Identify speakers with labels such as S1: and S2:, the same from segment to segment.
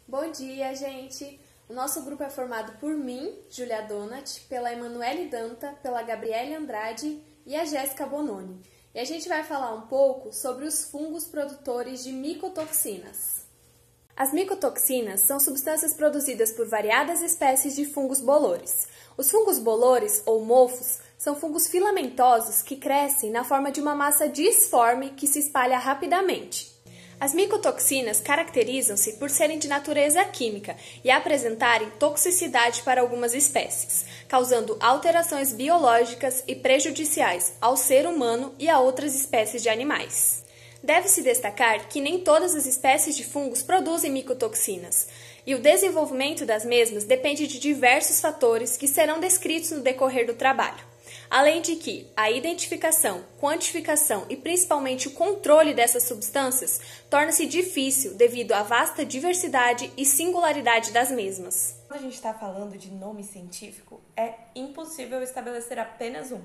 S1: Bom dia, gente! O nosso grupo é formado por mim, Julia Donat, pela Emanuele Danta, pela Gabriele Andrade e a Jéssica Bononi. E a gente vai falar um pouco sobre os fungos produtores de micotoxinas. As micotoxinas são substâncias produzidas por variadas espécies de fungos bolores. Os fungos bolores, ou mofos, são fungos filamentosos que crescem na forma de uma massa disforme que se espalha rapidamente. As micotoxinas caracterizam-se por serem de natureza química e apresentarem toxicidade para algumas espécies, causando alterações biológicas e prejudiciais ao ser humano e a outras espécies de animais. Deve-se destacar que nem todas as espécies de fungos produzem micotoxinas, e o desenvolvimento das mesmas depende de diversos fatores que serão descritos no decorrer do trabalho. Além de que a identificação, quantificação e principalmente o controle dessas substâncias torna-se difícil devido à vasta diversidade e singularidade das mesmas.
S2: Quando a gente está falando de nome científico, é impossível estabelecer apenas um,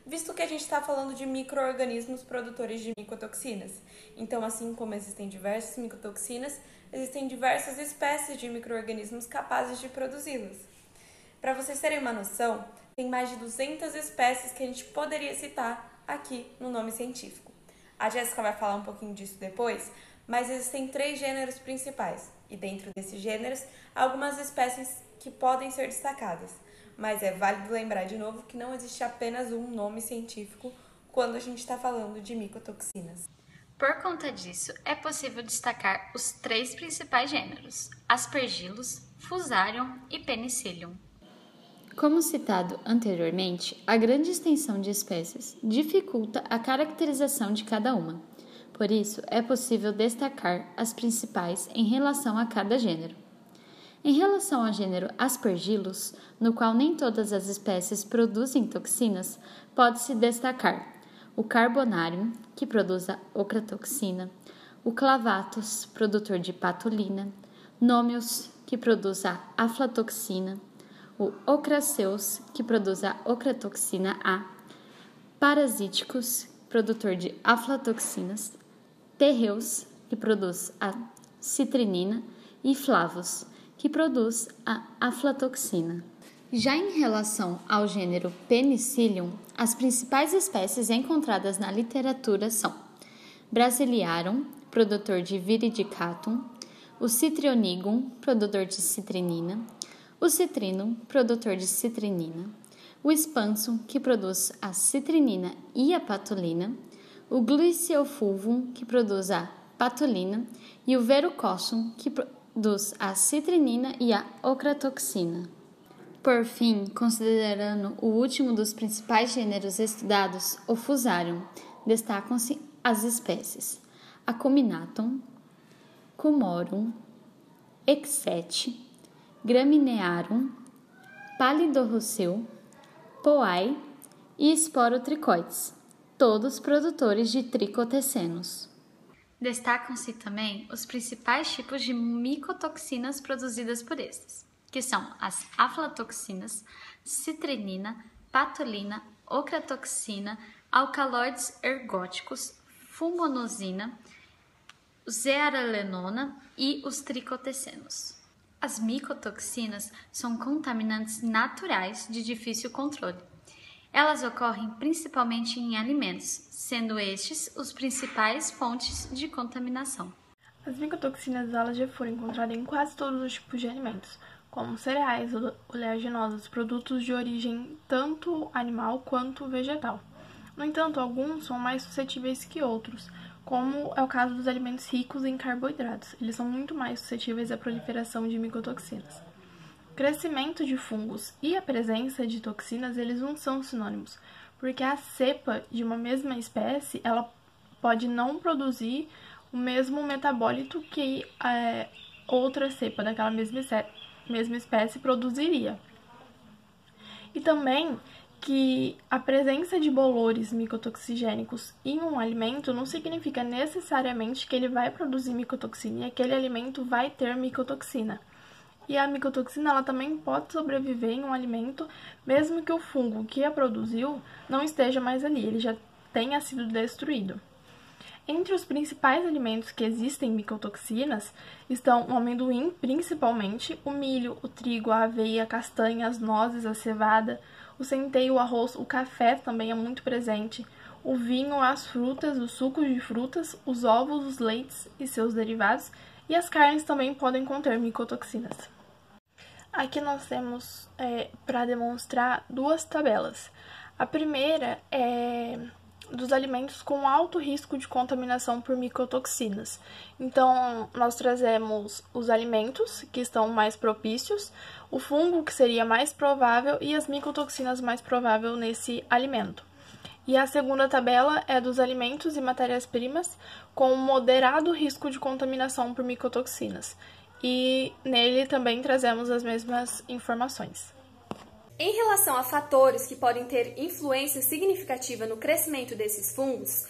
S2: visto que a gente está falando de micro-organismos produtores de micotoxinas. Então, assim como existem diversas micotoxinas, existem diversas espécies de micro-organismos capazes de produzi-las. Para vocês terem uma noção, tem mais de 200 espécies que a gente poderia citar aqui no nome científico. A Jéssica vai falar um pouquinho disso depois, mas existem 3 gêneros principais, e dentro desses gêneros, algumas espécies que podem ser destacadas. Mas é válido lembrar de novo que não existe apenas um nome científico quando a gente está falando de micotoxinas.
S3: Por conta disso, é possível destacar os 3 principais gêneros: Aspergillus, Fusarium e Penicillium.
S4: Como citado anteriormente, a grande extensão de espécies dificulta a caracterização de cada uma. Por isso, é possível destacar as principais em relação a cada gênero. Em relação ao gênero Aspergillus, no qual nem todas as espécies produzem toxinas, pode-se destacar o Carbonarium, que produz a ocratoxina, o Clavatus, produtor de patolina, Nomius, que produz a aflatoxina, o Ocraceus, que produz a ocratoxina A, Parasíticos, produtor de aflatoxinas, Terreus, que produz a citrinina, e Flavus, que produz a aflatoxina. Já em relação ao gênero Penicillium, as principais espécies encontradas na literatura são Brasiliarum, produtor de viridicatum, o Citrionychum, produtor de citrinina, o Citrinum, produtor de citrinina, o Expansum, que produz a citrinina e a patolina, o Glyciofulvum, que produz a patolina, e o Verrucossum, que produz a citrinina e a ocratoxina. Por fim, considerando o último dos principais gêneros estudados, o Fusarium, destacam-se as espécies Acuminatum, Cumorum, Exete, Graminearum, Palidorusseu, Poae e Sporotricoides, todos produtores de tricotecenos.
S3: Destacam-se também os principais tipos de micotoxinas produzidas por estes, que são as aflatoxinas, citrinina, patolina, ocratoxina, alcaloides ergóticos, fumonosina, zearalenona e os tricotecenos. As micotoxinas são contaminantes naturais de difícil controle. Elas ocorrem principalmente em alimentos, sendo estes os principais fontes de contaminação.
S5: As micotoxinas elas já foram encontradas em quase todos os tipos de alimentos, como cereais, oleaginosos, produtos de origem tanto animal quanto vegetal. No entanto, alguns são mais suscetíveis que outros, como é o caso dos alimentos ricos em carboidratos. Eles são muito mais suscetíveis à proliferação de micotoxinas. O crescimento de fungos e a presença de toxinas, eles não são sinônimos, porque a cepa de uma mesma espécie, ela pode não produzir o mesmo metabólito que outra cepa daquela mesma espécie produziria. E também que a presença de bolores micotoxigênicos em um alimento não significa necessariamente que ele vai produzir micotoxina e aquele alimento vai ter micotoxina. E a micotoxina ela também pode sobreviver em um alimento, mesmo que o fungo que a produziu não esteja mais ali, ele já tenha sido destruído. Entre os principais alimentos que existem micotoxinas estão o amendoim, principalmente, o milho, o trigo, a aveia, a castanha, as nozes, a cevada, o centeio, o arroz, o café também é muito presente, o vinho, as frutas, os sucos de frutas, os ovos, os leites e seus derivados, e as carnes também podem conter micotoxinas. Aqui nós temos para demonstrar duas tabelas. A primeira é dos alimentos com alto risco de contaminação por micotoxinas. Então, nós trazemos os alimentos que estão mais propícios, o fungo que seria mais provável e as micotoxinas mais prováveis nesse alimento. E a segunda tabela é dos alimentos e matérias-primas com moderado risco de contaminação por micotoxinas. E nele também trazemos as mesmas informações.
S1: Em relação a fatores que podem ter influência significativa no crescimento desses fungos,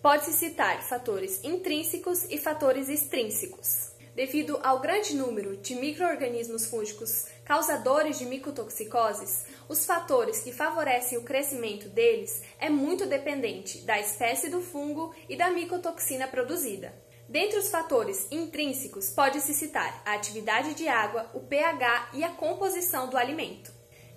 S1: pode-se citar fatores intrínsecos e fatores extrínsecos. Devido ao grande número de micro-organismos fúngicos causadores de micotoxicoses, os fatores que favorecem o crescimento deles é muito dependente da espécie do fungo e da micotoxina produzida. Dentre os fatores intrínsecos, pode-se citar a atividade de água, o pH e a composição do alimento.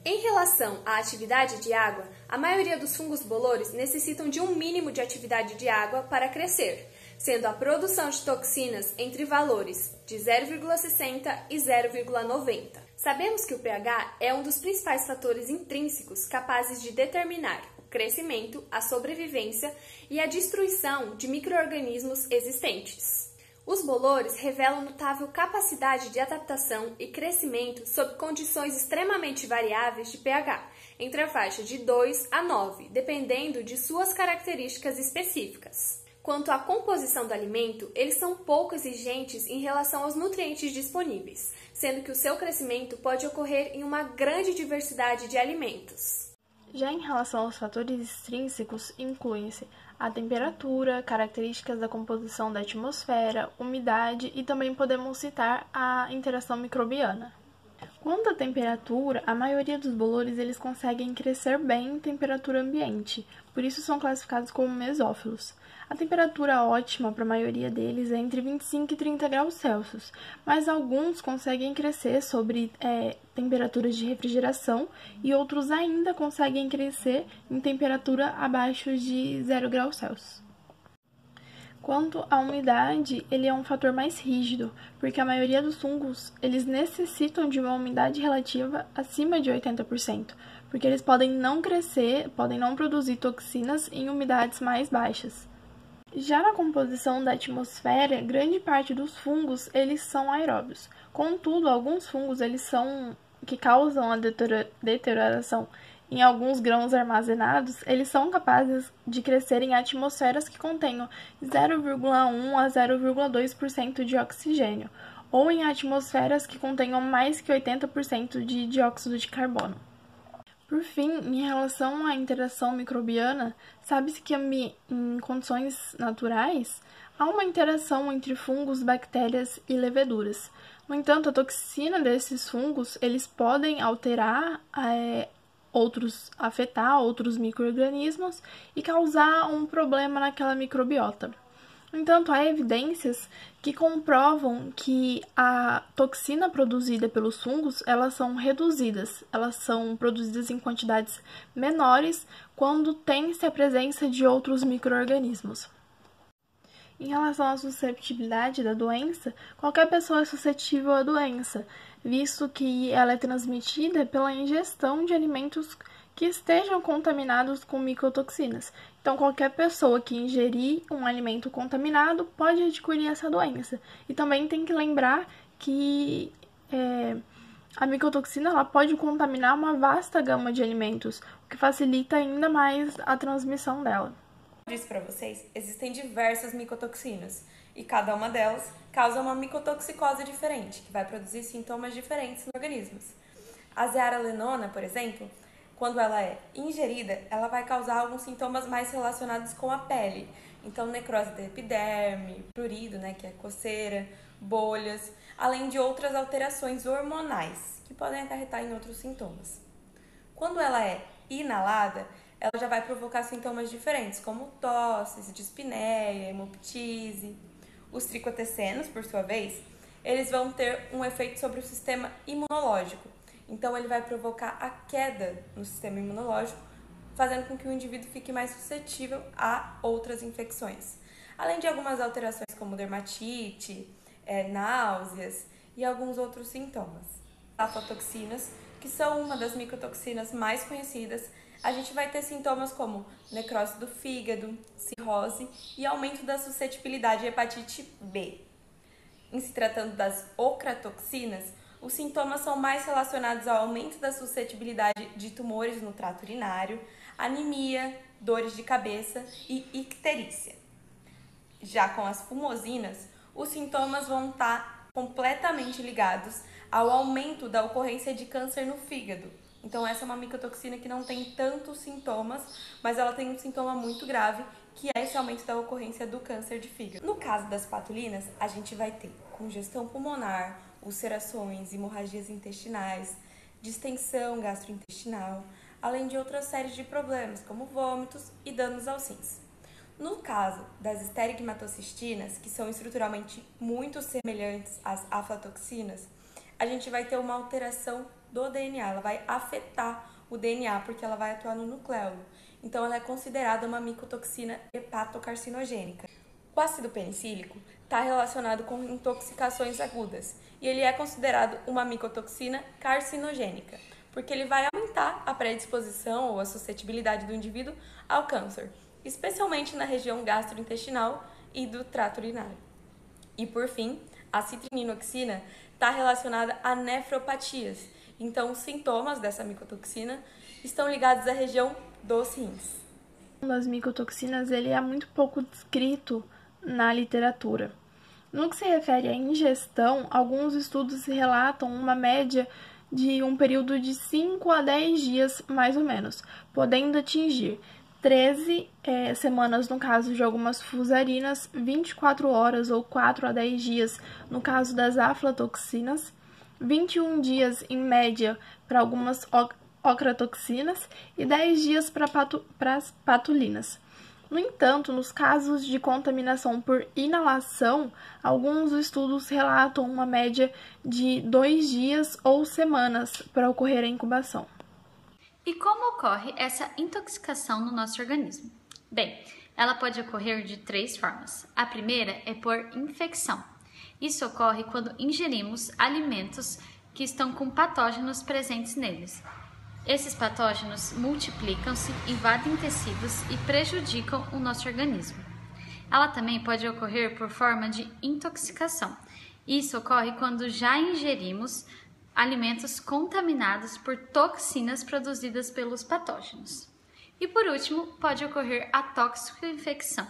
S1: Em relação à atividade de água, a maioria dos fungos bolores necessitam de um mínimo de atividade de água para crescer, sendo a produção de toxinas entre valores de 0,60 e 0,90. Sabemos que o pH é um dos principais fatores intrínsecos capazes de determinar o crescimento, a sobrevivência e a destruição de micro-organismos existentes. Os bolores revelam notável capacidade de adaptação e crescimento sob condições extremamente variáveis de pH, entre a faixa de 2 a 9, dependendo de suas características específicas. Quanto à composição do alimento, eles são pouco exigentes em relação aos nutrientes disponíveis, sendo que o seu crescimento pode ocorrer em uma grande diversidade de alimentos.
S5: Já em relação aos fatores extrínsecos, incluem-se a temperatura, características da composição da atmosfera, umidade e também podemos citar a interação microbiana. Quanto à temperatura, a maioria dos bolores eles conseguem crescer bem em temperatura ambiente, por isso são classificados como mesófilos. A temperatura ótima para a maioria deles é entre 25 e 30 graus Celsius, mas alguns conseguem crescer sobre temperaturas de refrigeração e outros ainda conseguem crescer em temperatura abaixo de 0 graus Celsius. Quanto à umidade, ele é um fator mais rígido, porque a maioria dos fungos eles necessitam de uma umidade relativa acima de 80%, porque eles podem não crescer, podem não produzir toxinas em umidades mais baixas. Já na composição da atmosfera, grande parte dos fungos eles são aeróbios. Contudo, alguns fungos que causam a deterioração em alguns grãos armazenados, eles são capazes de crescer em atmosferas que contenham 0,1 a 0,2% de oxigênio, ou em atmosferas que contenham mais que 80% de dióxido de carbono. Por fim, em relação à interação microbiana, sabe-se que em condições naturais há uma interação entre fungos, bactérias e leveduras. No entanto, a toxina desses fungos eles podem afetar outros micro-organismos e causar um problema naquela microbiota. No entanto, há evidências que comprovam que a toxina produzida pelos fungos, elas são reduzidas, elas são produzidas em quantidades menores quando tem-se a presença de outros micro-organismos. Em relação à susceptibilidade da doença, qualquer pessoa é suscetível à doença, visto que ela é transmitida pela ingestão de alimentos que estejam contaminados com micotoxinas. Então, qualquer pessoa que ingerir um alimento contaminado pode adquirir essa doença. E também tem que lembrar que a micotoxina ela pode contaminar uma vasta gama de alimentos, o que facilita ainda mais a transmissão dela.
S2: Como eu disse para vocês, existem diversas micotoxinas e cada uma delas causa uma micotoxicose diferente, que vai produzir sintomas diferentes no organismo. A zearalenona, por exemplo, quando ela é ingerida, ela vai causar alguns sintomas mais relacionados com a pele. Então, necrose da epiderme, prurido, que é coceira, bolhas, além de outras alterações hormonais, que podem acarretar em outros sintomas. Quando ela é inalada, ela já vai provocar sintomas diferentes, como tosse, dispneia, hemoptise. Os tricotecenos, por sua vez, eles vão ter um efeito sobre o sistema imunológico. Então, ele vai provocar a queda no sistema imunológico, fazendo com que o indivíduo fique mais suscetível a outras infecções. Além de algumas alterações como dermatite, náuseas e alguns outros sintomas. Aflatoxinas, que são uma das micotoxinas mais conhecidas, a gente vai ter sintomas como necrose do fígado, cirrose e aumento da suscetibilidade à hepatite B. Em se tratando das ocratoxinas, os sintomas são mais relacionados ao aumento da suscetibilidade de tumores no trato urinário, anemia, dores de cabeça e icterícia. Já com as fumosinas, os sintomas vão estar completamente ligados ao aumento da ocorrência de câncer no fígado. Então, essa é uma micotoxina que não tem tantos sintomas, mas ela tem um sintoma muito grave, que é esse aumento da ocorrência do câncer de fígado. No caso das patulinas, a gente vai ter congestão pulmonar, ulcerações, hemorragias intestinais, distensão gastrointestinal, além de outras séries de problemas, como vômitos e danos aos rins. No caso das esterigmatocistinas, que são estruturalmente muito semelhantes às aflatoxinas, a gente vai ter uma alteração do DNA, ela vai afetar o DNA porque ela vai atuar no nucleolo. Então, ela é considerada uma micotoxina hepatocarcinogênica. O ácido penicílico está relacionado com intoxicações agudas e ele é considerado uma micotoxina carcinogênica, porque ele vai aumentar a predisposição ou a suscetibilidade do indivíduo ao câncer, especialmente na região gastrointestinal e do trato urinário. E, por fim, a citrininoxina está relacionada a nefropatias. Então, os sintomas dessa micotoxina estão ligados à região dos rins.
S5: Das micotoxinas, ele é muito pouco descrito na literatura. No que se refere à ingestão, alguns estudos relatam uma média de um período de 5 a 10 dias, mais ou menos, podendo atingir 13 semanas no caso de algumas fusarinas, 24 horas ou 4 a 10 dias no caso das aflatoxinas, 21 dias em média para algumas ocratoxinas e 10 dias para as patulinas. No entanto, nos casos de contaminação por inalação, alguns estudos relatam uma média de 2 dias ou semanas para ocorrer a incubação.
S3: E como ocorre essa intoxicação no nosso organismo? Bem, ela pode ocorrer de 3 formas. A primeira é por infecção. Isso ocorre quando ingerimos alimentos que estão com patógenos presentes neles. Esses patógenos multiplicam-se, invadem tecidos e prejudicam o nosso organismo. Ela também pode ocorrer por forma de intoxicação. Isso ocorre quando já ingerimos alimentos contaminados por toxinas produzidas pelos patógenos. E por último, pode ocorrer a toxicoinfecção,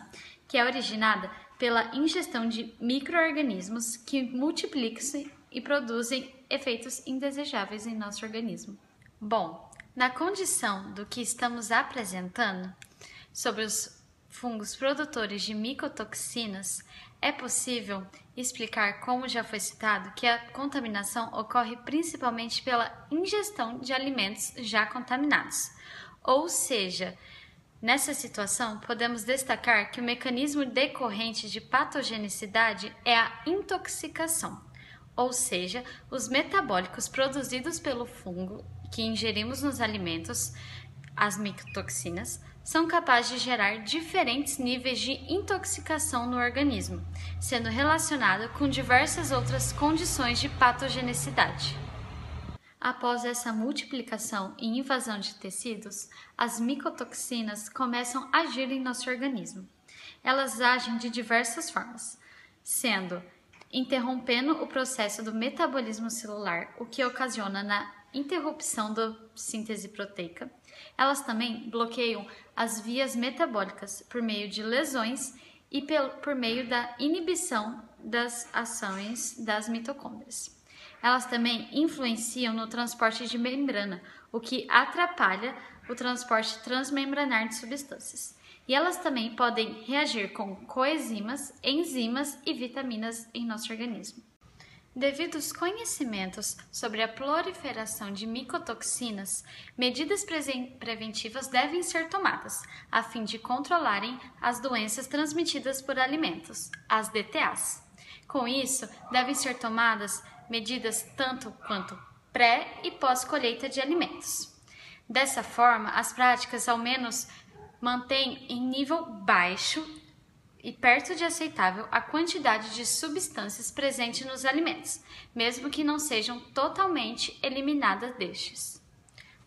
S3: que é originada pela ingestão de micro-organismos que multiplicam-se e produzem efeitos indesejáveis em nosso organismo. Bom, na condição do que estamos apresentando sobre os fungos produtores de micotoxinas, é possível explicar, como já foi citado, que a contaminação ocorre principalmente pela ingestão de alimentos já contaminados. Ou seja, nessa situação, podemos destacar que o mecanismo decorrente de patogenicidade é a intoxicação, ou seja, os metabólicos produzidos pelo fungo que ingerimos nos alimentos, as micotoxinas, são capazes de gerar diferentes níveis de intoxicação no organismo, sendo relacionado com diversas outras condições de patogenicidade. Após essa multiplicação e invasão de tecidos, as micotoxinas começam a agir em nosso organismo. Elas agem de diversas formas, sendo interrompendo o processo do metabolismo celular, o que ocasiona na interrupção da síntese proteica. Elas também bloqueiam as vias metabólicas por meio de lesões e por meio da inibição das ações das mitocôndrias. Elas também influenciam no transporte de membrana, o que atrapalha o transporte transmembranar de substâncias. E elas também podem reagir com coenzimas, enzimas e vitaminas em nosso organismo. Devido aos conhecimentos sobre a proliferação de micotoxinas, medidas preventivas devem ser tomadas, a fim de controlarem as doenças transmitidas por alimentos, as DTAs. Com isso, devem ser tomadas medidas tanto quanto pré- e pós-colheita de alimentos. Dessa forma, as práticas ao menos mantêm em nível baixo e perto de aceitável a quantidade de substâncias presentes nos alimentos, mesmo que não sejam totalmente eliminadas destes.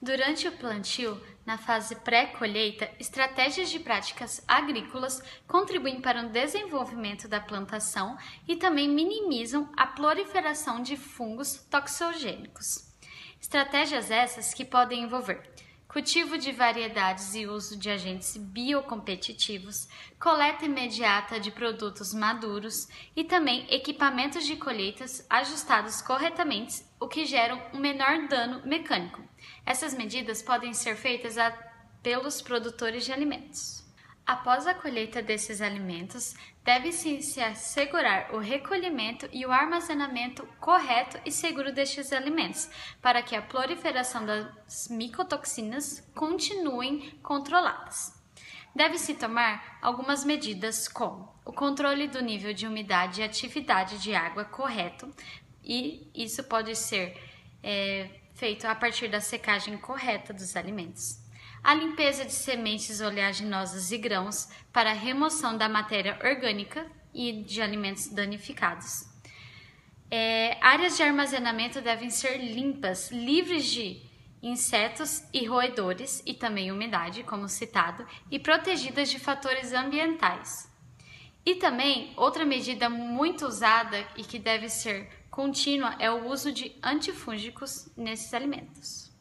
S3: Durante o plantio, na fase pré-colheita, estratégias de práticas agrícolas contribuem para o desenvolvimento da plantação e também minimizam a proliferação de fungos toxogênicos. Estratégias essas que podem envolver cultivo de variedades e uso de agentes biocompetitivos, coleta imediata de produtos maduros e também equipamentos de colheitas ajustados corretamente, o que gera um menor dano mecânico. Essas medidas podem ser feitas pelos produtores de alimentos. Após a colheita desses alimentos, deve-se se assegurar o recolhimento e o armazenamento correto e seguro destes alimentos, para que a proliferação das micotoxinas continuem controladas. Deve-se tomar algumas medidas como o controle do nível de umidade e atividade de água correto, e isso pode ser feito a partir da secagem correta dos alimentos. A limpeza de sementes oleaginosas e grãos para a remoção da matéria orgânica e de alimentos danificados. Áreas de armazenamento devem ser limpas, livres de insetos e roedores e também umidade, como citado, e protegidas de fatores ambientais. E também, outra medida muito usada e que deve ser contínua é o uso de antifúngicos nesses alimentos.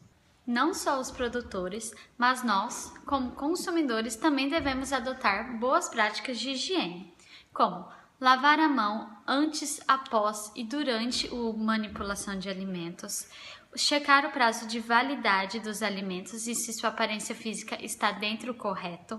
S3: Não só os produtores, mas nós, como consumidores, também devemos adotar boas práticas de higiene, como lavar a mão antes, após e durante a manipulação de alimentos, checar o prazo de validade dos alimentos e se sua aparência física está dentro do correto,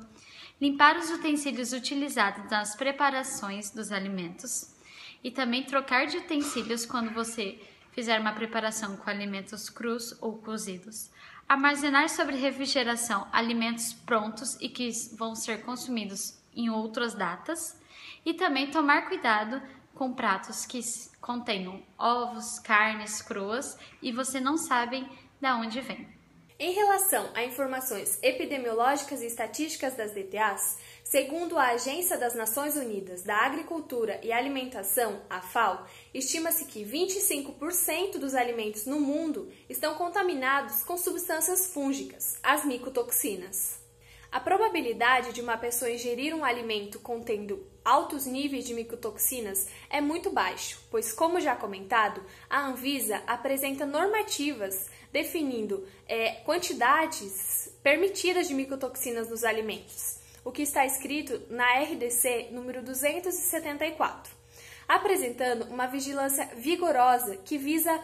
S3: limpar os utensílios utilizados nas preparações dos alimentos e também trocar de utensílios quando você fizer uma preparação com alimentos crus ou cozidos. Armazenar sobre refrigeração alimentos prontos e que vão ser consumidos em outras datas. E também tomar cuidado com pratos que contenham ovos, carnes cruas e você não sabe de onde vem.
S1: Em relação a informações epidemiológicas e estatísticas das DTAs, segundo a Agência das Nações Unidas da Agricultura e Alimentação, a FAO, estima-se que 25% dos alimentos no mundo estão contaminados com substâncias fúngicas, as micotoxinas. A probabilidade de uma pessoa ingerir um alimento contendo altos níveis de micotoxinas é muito baixo, pois, como já comentado, a Anvisa apresenta normativas definindo quantidades permitidas de micotoxinas nos alimentos, o que está escrito na RDC número 274, apresentando uma vigilância vigorosa que visa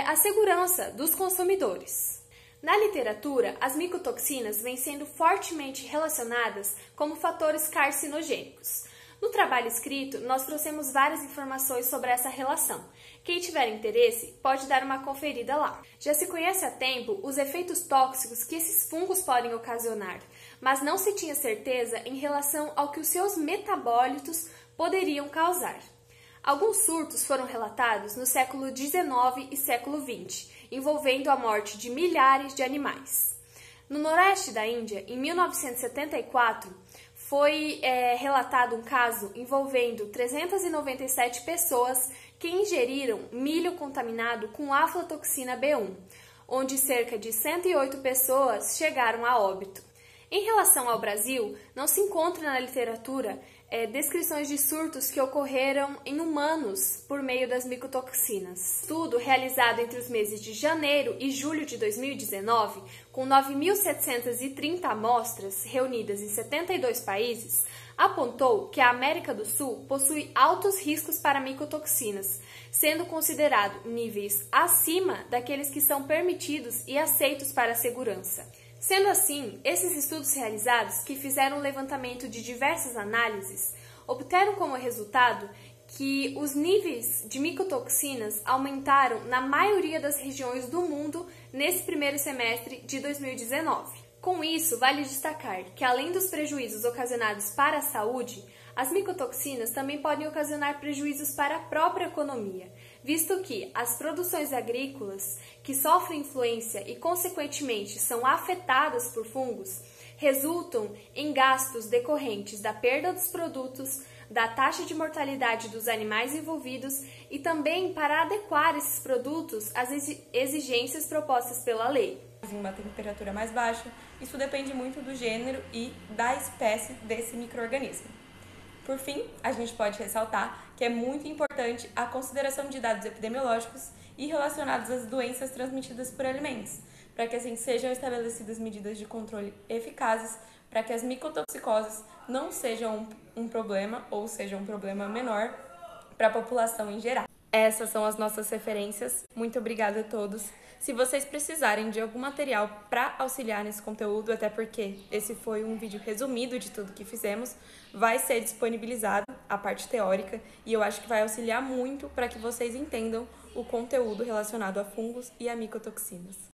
S1: a segurança dos consumidores. Na literatura, as micotoxinas vêm sendo fortemente relacionadas como fatores carcinogênicos. No trabalho escrito, nós trouxemos várias informações sobre essa relação. Quem tiver interesse pode dar uma conferida lá. Já se conhece há tempo os efeitos tóxicos que esses fungos podem ocasionar, mas não se tinha certeza em relação ao que os seus metabólitos poderiam causar. Alguns surtos foram relatados no século XIX e século XX, envolvendo a morte de milhares de animais. No noroeste da Índia, em 1974, foi relatado um caso envolvendo 397 pessoas que ingeriram milho contaminado com aflatoxina B1, onde cerca de 108 pessoas chegaram a óbito. Em relação ao Brasil, não se encontra na literatura descrições de surtos que ocorreram em humanos por meio das micotoxinas. Estudo realizado entre os meses de janeiro e julho de 2019, com 9.730 amostras reunidas em 72 países, apontou que a América do Sul possui altos riscos para micotoxinas, sendo considerado níveis acima daqueles que são permitidos e aceitos para a segurança. Sendo assim, esses estudos realizados, que fizeram um levantamento de diversas análises, obteram como resultado que os níveis de micotoxinas aumentaram na maioria das regiões do mundo nesse primeiro semestre de 2019. Com isso, vale destacar que, além dos prejuízos ocasionados para a saúde, as micotoxinas também podem ocasionar prejuízos para a própria economia, visto que as produções agrícolas que sofrem influência e, consequentemente, são afetadas por fungos, resultam em gastos decorrentes da perda dos produtos, da taxa de mortalidade dos animais envolvidos e também para adequar esses produtos às exigências propostas pela lei.
S2: Em uma temperatura mais baixa, isso depende muito do gênero e da espécie desse micro-organismo. Por fim, a gente pode ressaltar que é muito importante a consideração de dados epidemiológicos e relacionados às doenças transmitidas por alimentos, para que assim sejam estabelecidas medidas de controle eficazes para que as micotoxicoses não sejam um problema ou sejam um problema menor para a população em geral. Essas são as nossas referências. Muito obrigada a todos. Se vocês precisarem de algum material para auxiliar nesse conteúdo, até porque esse foi um vídeo resumido de tudo que fizemos, vai ser disponibilizado a parte teórica e eu acho que vai auxiliar muito para que vocês entendam o conteúdo relacionado a fungos e a micotoxinas.